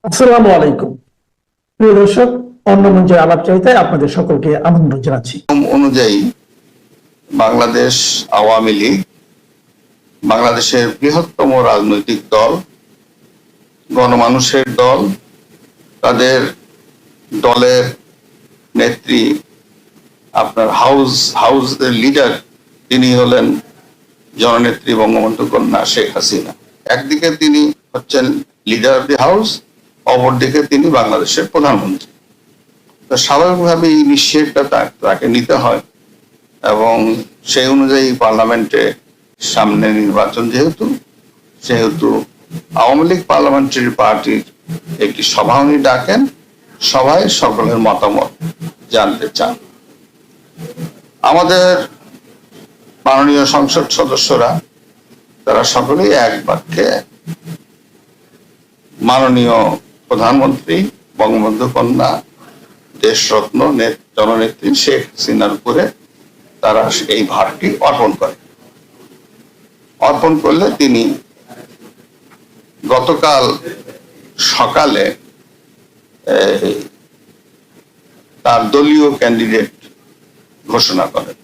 আসসালামু আলাইকুম প্রিয় দর্শক, অন্য মঞ্চের আলাপচারিতায় আপনাদের সকলকে আমন্ত্রণ জানাচ্ছি। অনুযায়ী বাংলাদেশ আওয়ামী লীগ বাংলাদেশের বৃহত্তম রাজনৈতিক দল, গণমানুষের দল। তাদের দলের নেত্রী আপনার হাউসের লিডার তিনি হলেন জননেত্রী বঙ্গবন্ধু কন্যা শেখ হাসিনা। একদিকে তিনি হচ্ছেন লিডার অফ দি হাউস, অপরদিকে তিনি বাংলাদেশের প্রধানমন্ত্রী। স্বাভাবিকভাবে এই নিশ্চয়টা তাকে নিতে হয় এবং সেই অনুযায়ী পার্লামেন্টে সামনে নির্বাচন, সেহেতু আওয়ামী লীগ পার্লামেন্টারি পার্টির একটি সভা উনি ডাকেন। সভায় সকলের মতামত জানতে চান। আমাদের মাননীয় সংসদ সদস্যরা তারা সকলেই এক বাক্যে মাননীয় প্রধানমন্ত্রী বঙ্গবন্ধু কন্যা দেশরত্ন জননেত্রী শেখ হাসিনার উপরে তারা এই ভারটি অর্পণ করলে তিনি গতকাল সকালে তার দলীয় ক্যান্ডিডেট ঘোষণা করেন।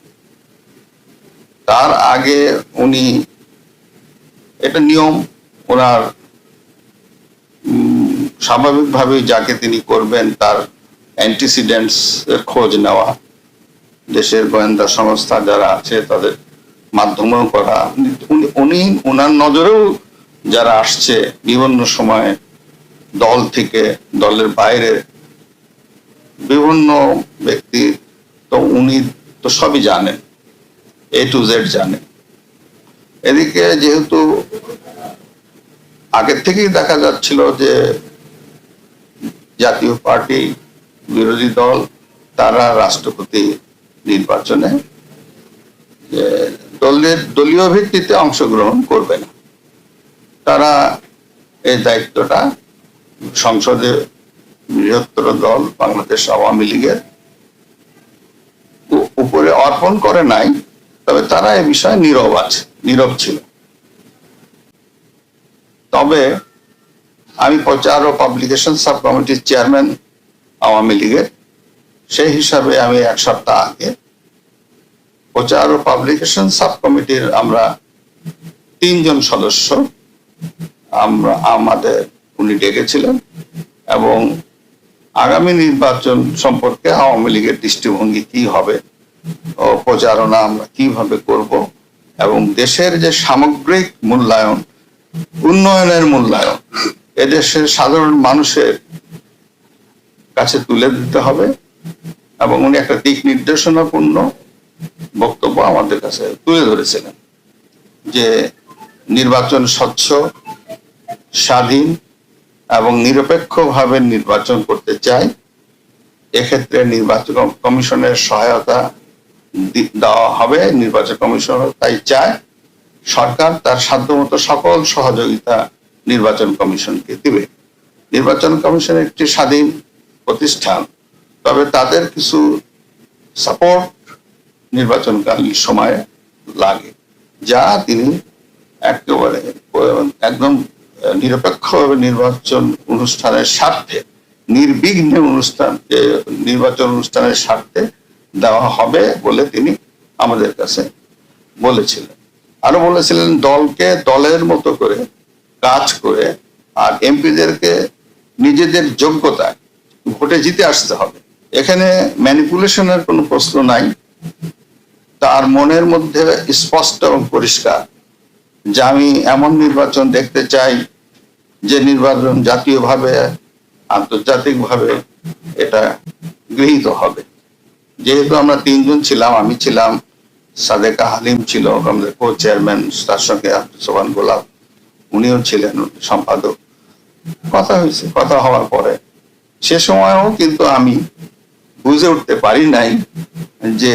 তার আগে উনি, এটা নিয়ম ওনার, স্বাভাবিকভাবে যাকে তিনি করবেন তার অ্যান্টিসিডেন্টস এর খোঁজ নেওয়া, দেশের গোয়েন্দা সংস্থা যারা আছে তাদের মাধ্যমেও করা। উনি ওনার নজরেও যারা আসছে বিভিন্ন সময়ে দল থেকে, দলের বাইরে বিভিন্ন ব্যক্তি, তো উনি তো সবই জানেন, A to Z জানেন। এদিকে যেহেতু আগের থেকেই দেখা যাচ্ছিল যে জাতীয় পার্টি, বিরোধী দল তারা রাষ্ট্রপতি নির্বাচনে দলীয় ভিত্তিতে অংশগ্রহণ করবে না। তারা এই দায়িত্বটা সংসদে বৃহত্তর দল বাংলাদেশ আওয়ামী লীগের উপরে অর্পণ করে নাই, তবে তারা এ বিষয়ে নীরব ছিল। তবে আমি প্রচার ও পাবলিকেশন সাব কমিটির চেয়ারম্যান আওয়ামী লীগের, সেই হিসাবে আমি এক সপ্তাহ আগে প্রচার ও পাবলিকেশন সাব কমিটির আমরা 3 জন সদস্য আমাদের উনি ডেকেছিলেন এবং আগামী নির্বাচন সম্পর্কে আওয়ামী লীগের দৃষ্টিভঙ্গি কি হবে ও প্রচারণা আমরা কিভাবে করব এবং দেশের যে সামগ্রিক মূল্যায়ন, উন্নয়নের মূল্যায়ন এদেশের সাধারণ মানুষের কাছে তুলে দিতে হবে এবং উনি একটা দিক নির্দেশনাপূর্ণ বক্তব্য আমাদের কাছে তুলে ধরেছিলেন যে নির্বাচন স্বচ্ছ, স্বাধীন এবং নিরপেক্ষভাবে নির্বাচন করতে চাই। এক্ষেত্রে নির্বাচন কমিশনের সহায়তা দেওয়া হবে। নির্বাচন কমিশন তাই চায়, সরকার তার সাধ্যমতো সকল সহযোগিতা নির্বাচন কমিশনকে দিবে। নির্বাচন কমিশন একটি স্বাধীন প্রতিষ্ঠান, তবে তাদের কিছু সাপোর্ট নির্বাচনকালীন সময়ে লাগে, যা তিনি একেবারে একদম নিরপেক্ষভাবে নির্বাচন অনুষ্ঠানের স্বার্থে, নির্বিঘ্নে নির্বাচন অনুষ্ঠানের স্বার্থে দেওয়া হবে বলে তিনি আমাদের কাছে বলেছিলেন। আরো বলেছিলেন দলকে দলের মতো করে কাজ করে আর এমপিদেরকে নিজেদের যোগ্যতায় ভোটে জিতে আসতে হবে। এখানে ম্যানিপুলেশনের কোনো প্রশ্ন নাই। তার মনের মধ্যে স্পষ্ট এবং পরিষ্কার যে আমি এমন নির্বাচন দেখতে চাই যে নির্বাচন জাতীয়ভাবে, আন্তর্জাতিকভাবে এটা গৃহীত হবে। যেহেতু আমরা 3 জন ছিলাম, আমি ছিলাম, সাদেকা হালিম ছিল আমাদের কো চেয়ারম্যান, তার সঙ্গে সোহান গোলাপ উনিও ছিলেন সম্পাদক। কথা হওয়ার পরে সে সময়ও কিন্তু আমি বুঝে উঠতে পারি নাই যে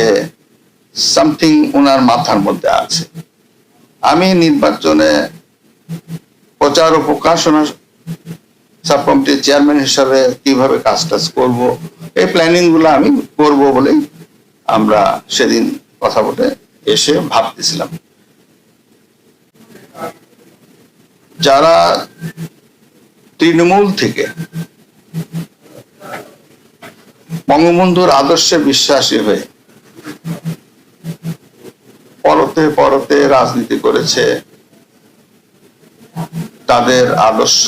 সামথিং ওনার মাথার মধ্যে আছে। আমি নির্বাচনে প্রচার ও প্রকাশনা সাব কমিটির চেয়ারম্যান হিসাবে কিভাবে কাজ করব, এই প্ল্যানিং গুলো আমি করব বলেই আমরা সেদিন কথা বলে এসে ভাবতেছিলাম। যারা তৃণমূল থেকে বঙ্গবন্ধুর আদর্শে বিশ্বাসী হয়ে পরতে পরতে রাজনীতি করেছে, তাদের আদর্শ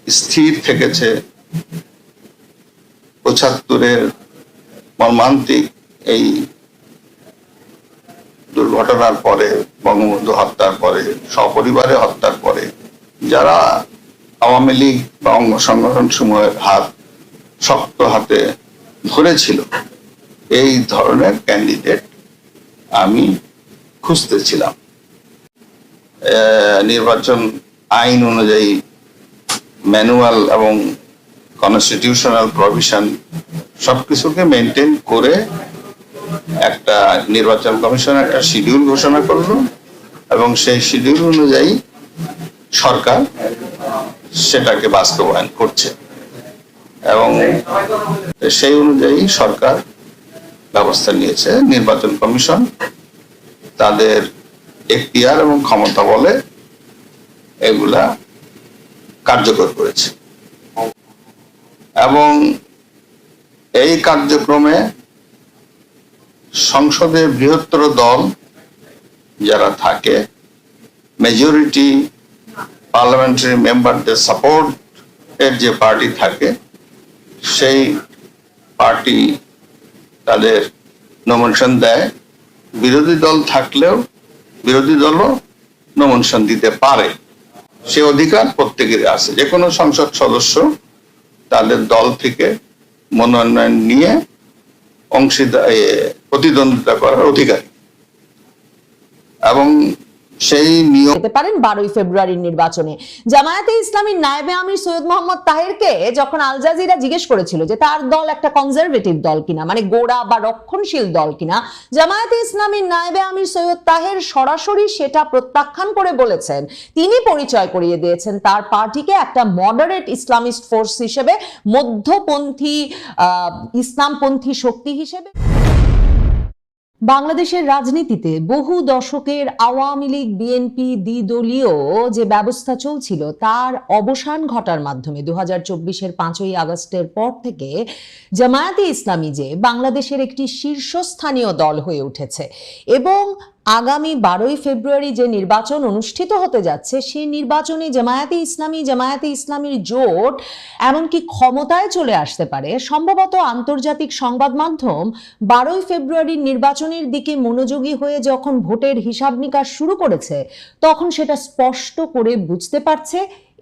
স্থির থেকেছে। ৭৫-এর মর্মান্তিক এই দুর্ঘটনার পরে, বঙ্গবন্ধু হত্যার পরে, সপরিবারে হত্যার পরে যারা আওয়ামী লীগ বা অঙ্গ সংগঠন সমূহের হাত শক্ত হাতে ধরেছিল, এই ধরনের ক্যান্ডিডেট আমি খুঁজতেছিলাম। নির্বাচন আইন অনুযায়ী ম্যানুয়াল এবং কনস্টিটিউশনাল প্রভিশন সবকিছুকে মেনটেন করে একটা নির্বাচন কমিশন একটা শিডিউল ঘোষণা করলো এবং সেই শিডিউল অনুযায়ী সরকার সেটাকে বাস্তবায়ন করছে এবং সেই অনুযায়ী সরকার ব্যবস্থা নিয়েছে। নির্বাচন কমিশন তাদের এখতিয়ার এবং ক্ষমতা বলে এগুলা কার্যকর করেছে এবং এই কার্যক্রমে সংসদে বৃহত্তর দল যারা থাকে, মেজরিটি পার্লামেন্টারি মেম্বারদের সাপোর্ট এর যে পার্টি থাকে, সেই পার্টি তাদের নমিনেশন দেয়। বিরোধী দল থাকলেও বিরোধী দলও নমিনেশন দিতে পারে, সে অধিকার প্রত্যেকেরই আছে। যে কোনো সংসদ সদস্য তাদের দল থেকে মনোনয়ন নিয়ে প্রতিদ্বন্দ্বিতা করার অধিকারী এবং সেই নিয়ম পেতে পারেন 12ই ফেব্রুয়ারির নির্বাচনে। জামায়াতে ইসলামীর নায়েবে আমির সৈয়দ মোহাম্মদ তাহেরকে যখন আল জাজিরা জিজ্ঞেস করেছিল যে তার দল একটা কনজারভেটিভ দল কিনা, মানে গোড়া বা রক্ষণশীল দল কিনা, জামায়াতে ইসলামীর নায়েবে আমির সৈয়দ তাহের সরাসরি সেটা প্রত্যাখ্যান করে বলেছেন, তিনি পরিচয় করিয়ে দিয়েছেন তার পার্টিকে একটা মডারেট ইসলামিস্ট ফোর্স হিসেবে, মধ্যপন্থী ইসলামপন্থী শক্তি হিসেবে। বাংলাদেশের রাজনীতিতে বহু দশকের আওয়ামী লীগ বিএনপি দ্বিদলীয় যে ব্যবস্থা চলছিল তার অবসান ঘটার মাধ্যমে 2024-এর 5ই আগস্টের পর থেকে জামায়াতে ইসলামী যে বাংলাদেশের একটি শীর্ষস্থানীয় দল হয়ে উঠেছে এবং আগামী 12ই ফেব্রুয়ারি যে নির্বাচন অনুষ্ঠিত হতে যাচ্ছে সেই নির্বাচনে জামায়াতে ইসলামীর জোট এমনকি ক্ষমতায় চলে আসতে পারে। সম্ভবত আন্তর্জাতিক সংবাদ মাধ্যম 12ই ফেব্রুয়ারির নির্বাচনের দিকে মনোযোগী হয়ে যখন ভোটের হিসাব নিকাশ শুরু করেছে তখন সেটা স্পষ্ট করে বুঝতে পারছে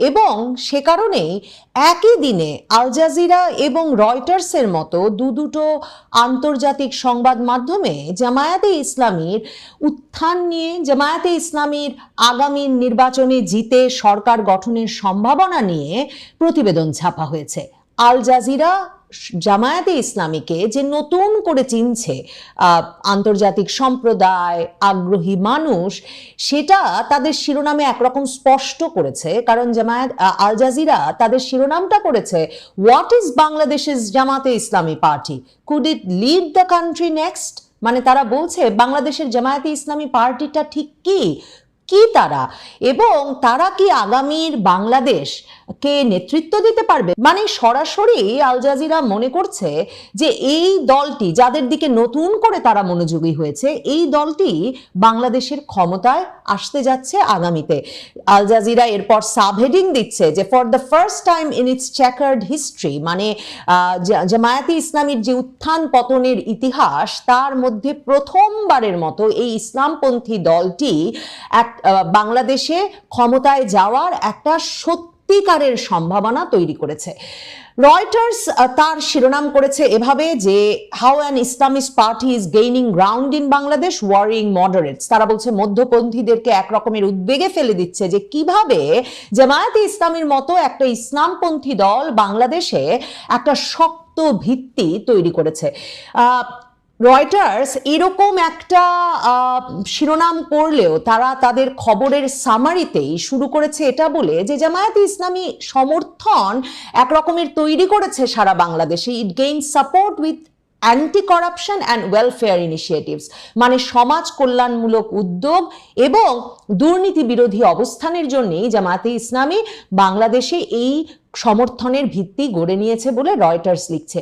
এবং সে কারণেই একই দিনে আল জাজিরা এবং রয়টার্সের মতো দুটো আন্তর্জাতিক সংবাদ মাধ্যমে জামায়াতে ইসলামীর উত্থান নিয়ে, জামায়াতে ইসলামীর আগামী নির্বাচনে জিতে সরকার গঠনের সম্ভাবনা নিয়ে প্রতিবেদন ছাপা হয়েছে। আল জাজিরা জামায়াতে ইসলামীকে যে নতুন করে চিনছে আন্তর্জাতিক সম্প্রদায়, আগ্রহী মানুষ, সেটা তাদের শিরোনামে একরকম স্পষ্ট করেছে। কারণ আল জাজিরা তাদের শিরোনামটা করেছে হোয়াট ইজ বাংলাদেশের জামায়াতে ইসলামী party, could it lead the country next. মানে তারা বলছে বাংলাদেশের জামায়াতে ইসলামী পার্টিটা ঠিক কি তারা, এবং তারা কি আগামীর বাংলাদেশকে নেতৃত্ব দিতে পারবে। মানে সরাসরি আল জাজিরা মনে করছে যে এই দলটি, যাদের দিকে নতুন করে তারা মনোযোগী হয়েছে, এই দলটি বাংলাদেশের ক্ষমতায় আসতে যাচ্ছে আগামীতে। আল জাজিরা এরপর সাবহেডিং দিচ্ছে যে for the first time in it's chequered history, মানে জামায়াতে ইসলামীর যে উত্থান পতনের ইতিহাস তার মধ্যে প্রথমবারের মতো এই ইসলামপন্থী দলটি বাংলাদেশে ক্ষমতায় যাওয়ার একটা সত্যিকারের সম্ভাবনা তৈরি করেছে। রয়টার্স তার শিরোনাম করেছে এভাবে যে how an Islamist party is gaining ground in Bangladesh worrying moderates. তারা বলছে মধ্যপন্থীদেরকে এক রকমের উদ্বেগে ফেলে দিচ্ছে যে কিভাবে জামায়াতে ইসলামীর মতো একটা ইসলামপন্থী দল বাংলাদেশে একটা শক্ত ভিত্তি তৈরি করেছে। রয়টার্স এরকম একটা শিরোনাম করলেও তারা তাদের খবরের সামারিতেই শুরু করেছে এটা বলে যে জামায়াতে ইসলামী সমর্থন এক রকমের তৈরি করেছে সারা বাংলাদেশে। It gain support with anti corruption and welfare initiatives, মানে সমাজ কল্যাণমূলক উদ্যোগ এবং দুর্নীতি বিরোধী অবস্থানের জন্যই জামায়াতে ইসলামী বাংলাদেশে এই সমর্থনের ভিত্তি গড়ে নিয়েছে বলে রয়টার্স লিখছে।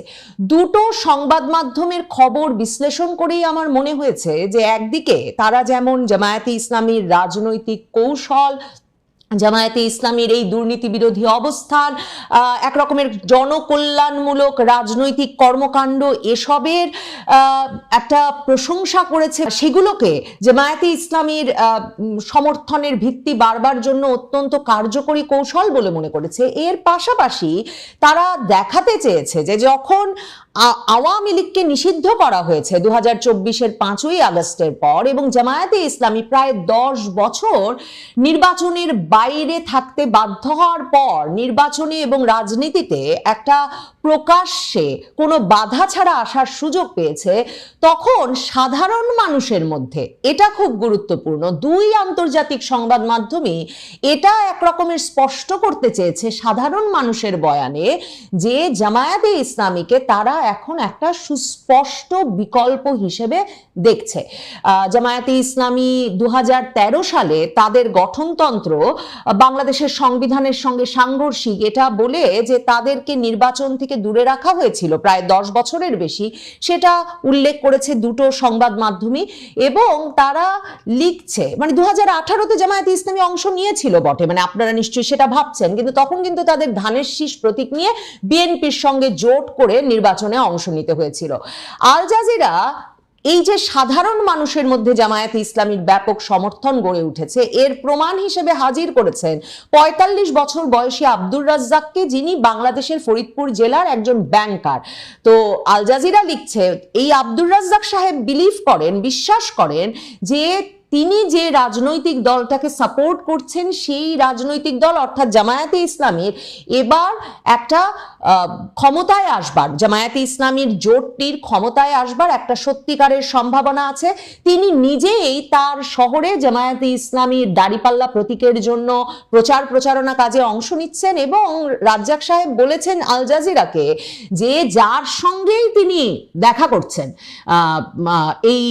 দুটো সংবাদ মাধ্যমের খবর বিশ্লেষণ করেই আমার মনে হয়েছে যে একদিকে তারা যেমন জামায়াতে ইসলামীর রাজনৈতিক কৌশল, জামায়াতে ইসলামীর এই দুর্নীতি বিরোধী অবস্থান, এক রকমের জনকল্যাণমূলক রাজনৈতিক কর্মকাণ্ড, এসবের একটা প্রশংসা করেছে, সেগুলোকে জামায়াতে ইসলামীর সমর্থনের ভিত্তি বাড়বার জন্য অত্যন্ত কার্যকরী কৌশল বলে মনে করেছে। এর পাশাপাশি তারা দেখাতে চেয়েছে যে যখন আওয়ামী লীগকে নিষিদ্ধ করা হয়েছে 2024-এর 5ই আগস্টের পর এবং জামায়াতে ইসলামী প্রায় 10 বছর নির্বাচনের বাইরে থাকতে বাধ্য হওয়ার পর নির্বাচনে এবং রাজনীতিতে একটা প্রকাশ্যে কোনো বাধা ছাড়া আসার সুযোগ পেয়েছে, তখন সাধারণ মানুষের মধ্যে, এটা খুব গুরুত্বপূর্ণ, দুই আন্তর্জাতিক সংবাদ মাধ্যমই এটা এক রকমের স্পষ্ট করতে চেয়েছে সাধারণ মানুষের বয়ানে যে জামায়াতে ইসলামীকে তারা এখন একটা সুস্পষ্ট বিকল্প হিসেবে দেখছে। জামায়াতে ইসলামী 2013 সালে তাদের গঠনতন্ত্র বাংলাদেশের সংবিধানের সঙ্গে সাংঘর্ষিক এটা বলে যে তাদেরকে নির্বাচন থেকে দূরে রাখা হয়েছিল প্রায় 10 বছরের বেশি, সেটা উল্লেখ করেছে দুটো সংবাদ মাধ্যমই। এবং তারা লিখছে, মানে 2018-তে জামায়াতে ইসলামী অংশ নিয়েছিল বটে, মানে আপনারা নিশ্চয়ই সেটা ভাবছেন, কিন্তু তখন কিন্তু তাদের ধানের শীষ প্রতীক নিয়ে বিএনপির সঙ্গে জোট করে নির্বাচনে অংশ নিতে হয়েছিল। আল জাজিরা এই যে সাধারণ মানুষের মধ্যে জামায়াতে ইসলামীর ব্যাপক সমর্থন গড়ে উঠেছে এর প্রমাণ হিসেবে হাজির করেছেন 45 বছর বয়সী আব্দুর রাজ্জাককে, যিনি বাংলাদেশের ফরিদপুর জেলার একজন ব্যাংকার। তো আল জাজিরা লিখছে এই আব্দুর রাজ্জাক সাহেব বিশ্বাস করেন যে তিনি যে রাজনৈতিক দলটাকে সাপোর্ট করছেন সেই রাজনৈতিক দল অর্থাৎ জামায়াতে ইসলামীর এবার একটা ক্ষমতায় আসবার, জামায়াতে ইসলামীর জোটটির ক্ষমতায় আসবার একটা সত্যিকারের সম্ভাবনা আছে। তিনি নিজেই তার শহরে জামায়াতে ইসলামীর দাড়িপাল্লা প্রতীকের জন্য প্রচারণা কাজে অংশ নিচ্ছেন এবং রাজ্জাক সাহেব বলেছেন আল জাজিরাকে যে যার সঙ্গেই তিনি দেখা করছেন এই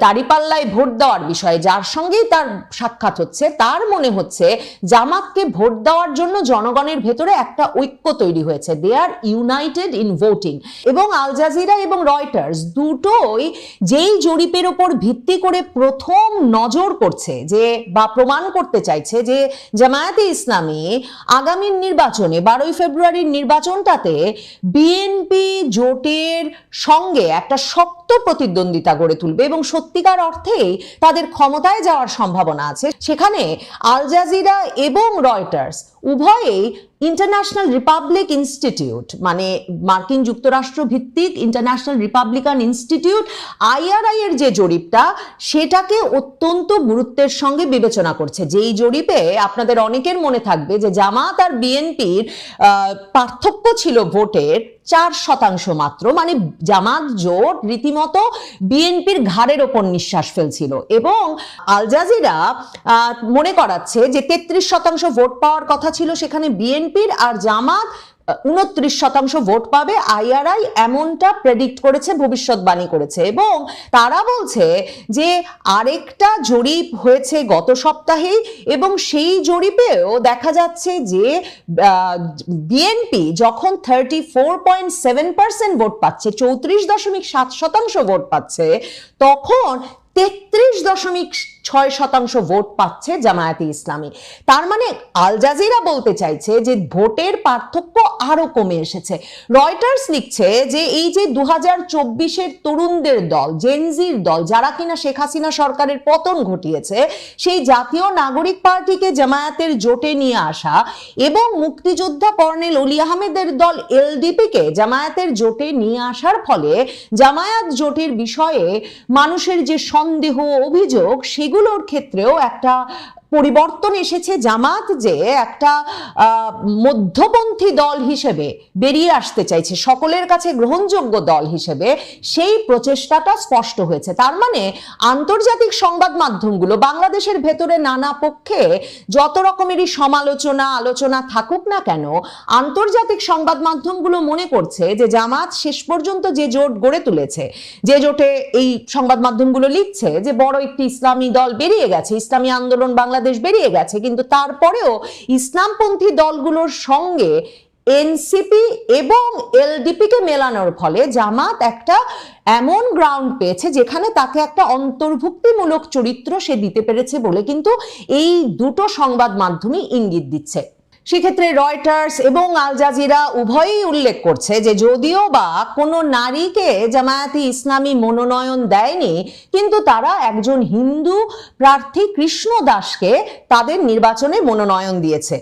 দাড়িপাল্লায় ভোট দেওয়ার বিষয়ে, যার সঙ্গেই তার সাক্ষাৎ হচ্ছে, তার মনে হচ্ছে জামাতকে ভোট দেওয়ার জন্য জনগণের ভেতরে একটা ঐক্য তৈরি হয়েছে, দে আর ইউনাইটেড ইন ভোটিং। এবং আল জাজিরা এবং রয়টার্স দুটোই যেই জরিপের ওপর ভিত্তি করে প্রথম নজর করছে যে বা প্রমাণ করতে চাইছে যে জামায়াতে ইসলামী আগামী নির্বাচনে 12ই ফেব্রুয়ারির নির্বাচনটাতে বিএনপি জোটের সঙ্গে একটা শক্ত প্রতিদ্বন্দ্বিতা গড়ে তুলবে এবং সত্যিকার অর্থেই তাদের ক্ষমতায় যাওয়ার সম্ভাবনা আছে, সেখানে আল জাজিরা এবং রয়টার্স উভয়েই ইন্টারন্যাশনাল রিপাবলিক ইনস্টিটিউট, মানে মার্কিন যুক্তরাষ্ট্র ভিত্তিক ইন্টারন্যাশনাল রিপাবলিকান ইনস্টিটিউট IRI এর যে জরিপটা সেটাকে অত্যন্ত গুরুত্বের সঙ্গে বিবেচনা করছে। যেই জরিপে আপনাদের অনেকের মনে থাকবে যে জামাত আর বিএনপির পার্থক্য ছিল ভোটের 4% মাত্র, মানে জামাত জোট রীতিমতো বিএনপির ঘাড়ের ওপর নিঃশ্বাস ফেলছিল। এবং আল জাজিরা মনে করাচ্ছে যে 33% ভোট পাওয়ার কথা ছিল সেখানে বিএনপির, আর জামাত 29% ভোট পাবে। IRI এমনটা প্রেডিক্ট করেছে, ভবিষ্যৎবাণী করেছে। এবং তারা বলছে যে আরেকটা জরিপ হয়েছে গত সপ্তাহেই এবং সেই জরিপেও দেখা যাচ্ছে যে বিএনপি যখন 34.7% ভোট পাচ্ছে, 34.7% ভোট পাচ্ছে, তখন 33.6% ভোট পাচ্ছে জামায়াতে ইসলামী। তার মানে আল জাজিরা বলতে চাইছে যে ভোটের পার্থক্য আরো কমে এসেছে। রয়টার্স লিখছে যে এই যে 2024-এর তরুণদের দল, জেনজির দল, যারা কিনা শেখ হাসিনা সরকারের পতন ঘটিয়েছে, সেই জাতীয় নাগরিক পার্টিকে জামায়াতের জোটে নিয়ে আসা এবং মুক্তিযোদ্ধা কর্নেল অলি আহমেদের দল LDP-কে জামায়াতের জোটে নিয়ে আসার ফলে জামায়াত জোটের বিষয়ে মানুষের যে সন্দেহ, অভিযোগ, সেগুলোর ক্ষেত্রেও একটা পরিবর্তন এসেছে, জামাত যে একটা মধ্যপন্থী দল হিসেবে বেরিয়ে আসতে চাইছে, সকলের কাছে গ্রহণযোগ্য দল হিসেবে, সেই প্রচেষ্টাটা স্পষ্ট হয়েছে। তার মানে আন্তর্জাতিক সংবাদ মাধ্যমগুলো বাংলাদেশের ভেতরে নানা পক্ষে যত রকমেরই সমালোচনা আলোচনা থাকুক না কেন, আন্তর্জাতিক সংবাদ মাধ্যমগুলো মনে করছে যে জামাত শেষ পর্যন্ত যে জোট গড়ে তুলেছে, যে জোটে এই সংবাদ মাধ্যমগুলো লিখছে যে বড় একটি ইসলামী দল বেরিয়ে গেছে, ইসলামী আন্দোলন বাংলাদেশ বেরিয়ে গেছে, কিন্তু তারপরেও ইসলামপন্থী দলগুলোর সঙ্গে এনসিপি এবং এলডিপি কে মেলানোর ফলে জামাত একটা এমন গ্রাউন্ড পেয়েছে যেখানে তাকে একটা অন্তর্ভুক্তিমূলক চরিত্র সে দিতে পেরেছে বলে কিন্তু এই দুটো সংবাদ মাধ্যমই ইঙ্গিত দিচ্ছে। সেক্ষেত্রে রয়টার্স এবং আল জাজিরা উভয়ই উল্লেখ করছে যে যদিও বা কোনো নারীকে জামায়াতে ইসলামী মনোনয়ন দেয়নি, কিন্তু তারা একজন হিন্দু প্রার্থী কৃষ্ণ দাসকে তাদের নির্বাচনে মনোনয়ন দিয়েছে।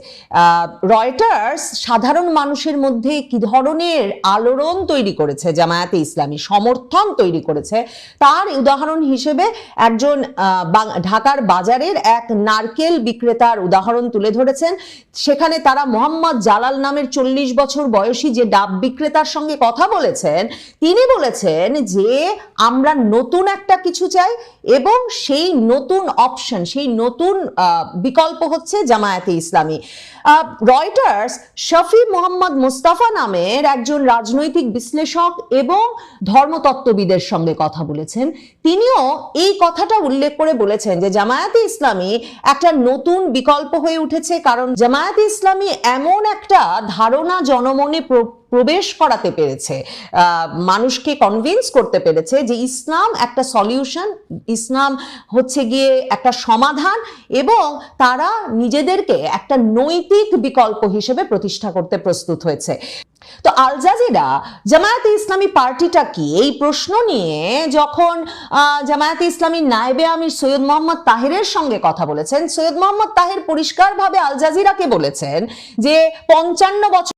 রয়টার্স সাধারণ মানুষের মধ্যে কি ধরনের আলোড়ন তৈরি করেছে, জামায়াতে ইসলামী সমর্থন তৈরি করেছে, তার উদাহরণ হিসেবে একজন ঢাকার বাজারের এক নারকেল বিক্রেতার উদাহরণ তুলে ধরেছেন। সেখানে তারা মোহাম্মদ জালাল নামের 40 বছর বয়সী যে ডাব বিক্রেতার সঙ্গে কথা বলেছেন, তিনি বলেছেন যে আমরা নতুন একটা কিছু চাই এবং সেই নতুন অপশন, সেই নতুন বিকল্প হচ্ছে জামায়াতে ইসলামী। রয়টার্স শফি মোহাম্মদ মুস্তাফা নামের একজন রাজনৈতিক বিশ্লেষক এবং ধর্মতত্ত্ববিদের সঙ্গে কথা বলেছেন। তিনিও এই কথাটা উল্লেখ করে বলেছেন যে জামায়াতে ইসলামী একটা নতুন বিকল্প হয়ে উঠেছে, কারণ জামায়াতে ইসলামী এমন একটা ধারণা জনমনে প্রবেশ করাতে পেরেছে, মানুষকে কনভিন্স করতে পেরেছে যে ইসলাম একটা সলিউশন, ইসলাম হচ্ছে গিয়ে একটা সমাধান, এবং তারা নিজেদেরকে একটা নৈতিক বিকল্প হিসেবে প্রতিষ্ঠা করতে প্রস্তুত হয়েছে। তো আল জাজিরা জামায়াতে ইসলামী পার্টিটা কি এই প্রশ্ন নিয়ে যখন জামায়াতে ইসলামীর নায়েবে আমির সৈয়দ মোহাম্মদ তাহেরের সঙ্গে কথা বলেছেন, সৈয়দ মোহাম্মদ তাহের পরিষ্কারভাবে আল জাজিরাকে বলেছেন যে 55 বছর